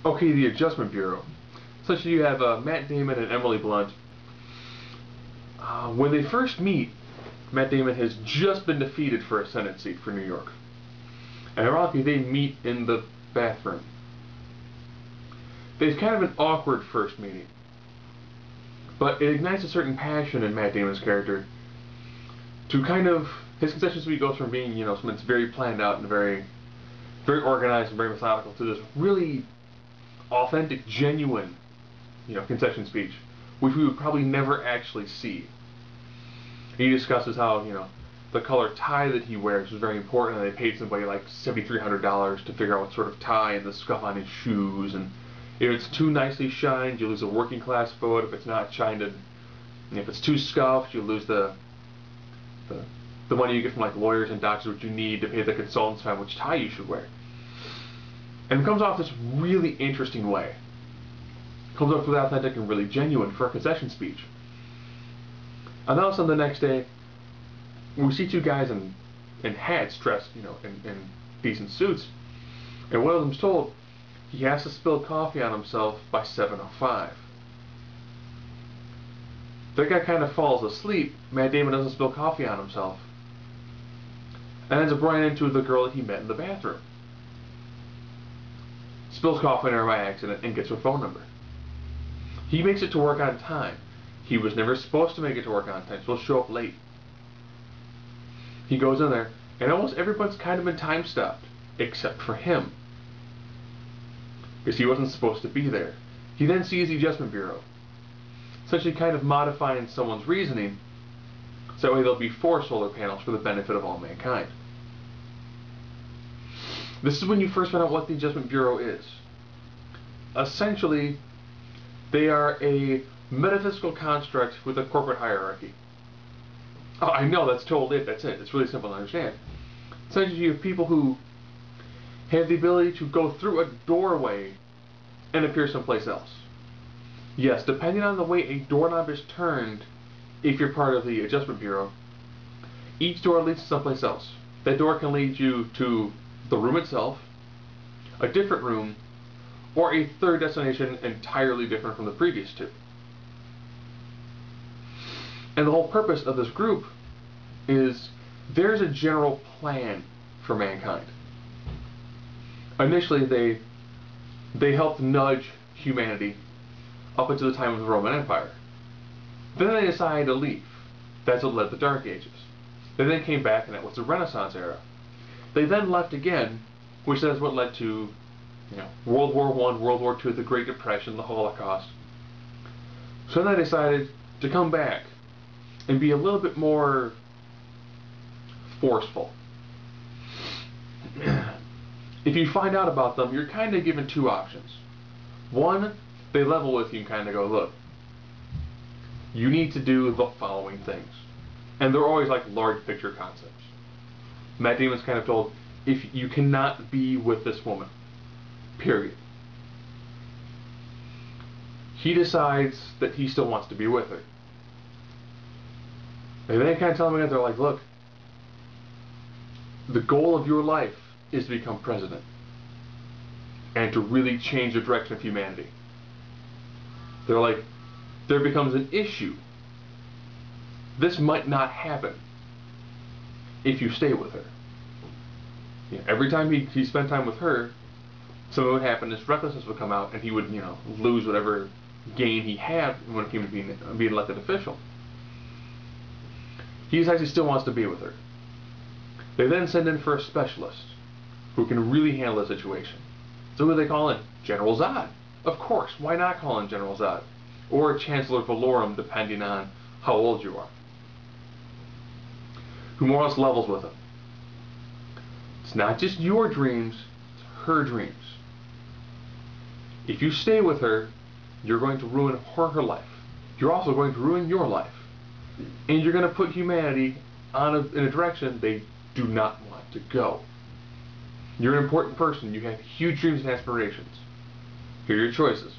Okay, the Adjustment Bureau. Such that you have Matt Damon and Emily Blunt. When they first meet, Matt Damon has just been defeated for a Senate seat for New York. And ironically, they meet in the bathroom. They've kind of an awkward first meeting. But it ignites a certain passion in Matt Damon's character to kind of, his concession speech goes from being, something that's very planned out and very, very organized and very methodical to this really authentic, genuine, concession speech, which we would probably never actually see. He discusses how, the color tie that he wears is very important, and they paid somebody like $7,300 to figure out what sort of tie and the scuff on his shoes, and if it's too nicely shined, you lose a working class vote. If it's not shined, if it's too scuffed, you lose the money you get from like lawyers and doctors, which you need to pay the consultants on which tie you should wear. And it comes off this really interesting way. It comes off really authentic and really genuine for a concession speech. And then all of a sudden the next day, we see two guys in hats dressed, in decent suits, and one of them's told he has to spill coffee on himself by 7:05. That guy kind of falls asleep. Matt Damon doesn't spill coffee on himself, and ends up running into the girl that he met in the bathroom. Spills coffee on her by accident and gets her phone number. He makes it to work on time. He was never supposed to make it to work on time, supposed to show up late. He goes in there, and almost everyone's kind of been time stopped, except for him, because he wasn't supposed to be there. He then sees the Adjustment Bureau, essentially kind of modifying someone's reasoning, so that way there'll be 4 solar panels for the benefit of all mankind. This is when you first find out what the Adjustment Bureau is. Essentially, they are a metaphysical construct with a corporate hierarchy. Oh, I know, that's totally it, that's it. It's really simple to understand. Essentially, you have people who have the ability to go through a doorway and appear someplace else. Yes, depending on the way a doorknob is turned, if you're part of the Adjustment Bureau, each door leads to someplace else. That door can lead you to the room itself, a different room, or a third destination entirely different from the previous 2. And the whole purpose of this group is there's a general plan for mankind. Initially, they helped nudge humanity up until the time of the Roman Empire. Then they decided to leave. That's what led to the Dark Ages. They then came back, and that was the Renaissance era. They then left again, which is what led to, World War I, World War II, the Great Depression, the Holocaust. So then they decided to come back and be a little bit more forceful. If you find out about them, you're kind of given 2 options. One, they level with you and kind of go, look, you need to do the following things. And they're always like large picture concepts. Matt Damon's kind of told, if you cannot be with this woman, period. He decides that he still wants to be with her. And they kind of tell him again, they're like, look, the goal of your life is to become president and to really change the direction of humanity. They're like, there becomes an issue. This might not happen if you stay with her. Every time he spent time with her, something would happen, his recklessness would come out, and he would, lose whatever gain he had when it came to being elected official. He actually still wants to be with her. They then send in for a specialist who can really handle the situation. So who do they call in? General Zod. Of course, why not call in General Zod? Or Chancellor Valorum, depending on how old you are. Who more or less levels with him. It's not just your dreams, it's her dreams. If you stay with her, you're going to ruin her life. You're also going to ruin your life. And you're going to put humanity in a direction they do not want to go. You're an important person. You have huge dreams and aspirations. Here are your choices.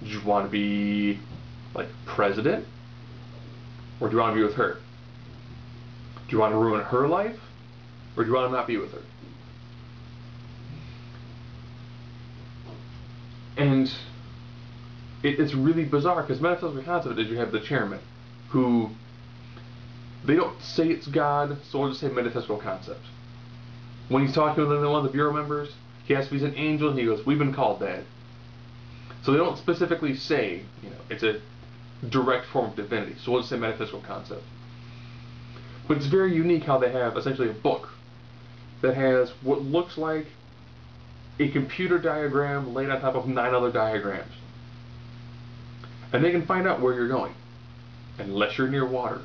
Do you want to be, like, president? Or do you want to be with her? Do you want to ruin her life? Or do you want to not be with her? And it's really bizarre, because metaphysical concept is you have the chairman, who, they don't say it's God, so we'll just say metaphysical concept. When he's talking with one of the bureau members, he asks if he's an angel, and he goes, "We've been called that." So they don't specifically say, it's a direct form of divinity, so we'll just say metaphysical concept. But it's very unique how they have essentially a book that has what looks like a computer diagram laid on top of 9 other diagrams. And they can find out where you're going, unless you're near water.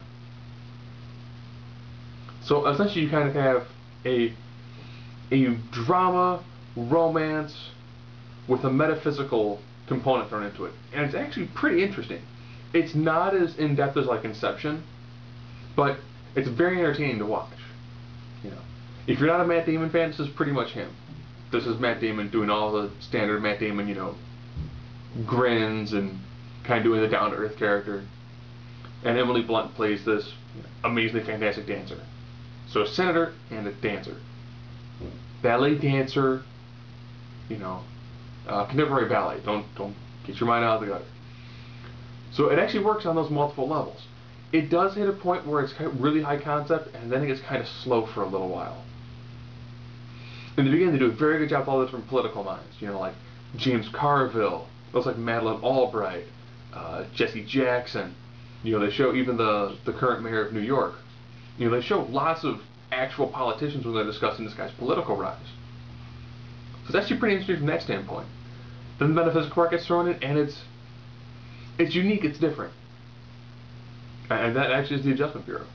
So essentially you kind of have a drama, romance, with a metaphysical component thrown into it. And it's actually pretty interesting. It's not as in-depth as like Inception, but it's very entertaining to watch. If you're not a Matt Damon fan, this is pretty much him. This is Matt Damon doing all the standard Matt Damon, grins and kind of doing the down-to-earth character. And Emily Blunt plays this amazingly fantastic dancer. So a senator and a dancer. Ballet dancer, contemporary ballet. Don't get your mind out of the gutter. So it actually works on those multiple levels. It does hit a point where it's really high concept, and then it gets kind of slow for a little while. In the beginning, they do a very good job with all the different political minds. Like James Carville, looks like Madeleine Albright, Jesse Jackson. They show even the current mayor of New York. They show lots of actual politicians when they're discussing this guy's political rise. So it's actually pretty interesting from that standpoint. Then the metaphysical part gets thrown in, and it's unique, it's different. And that actually is the Adjustment Bureau.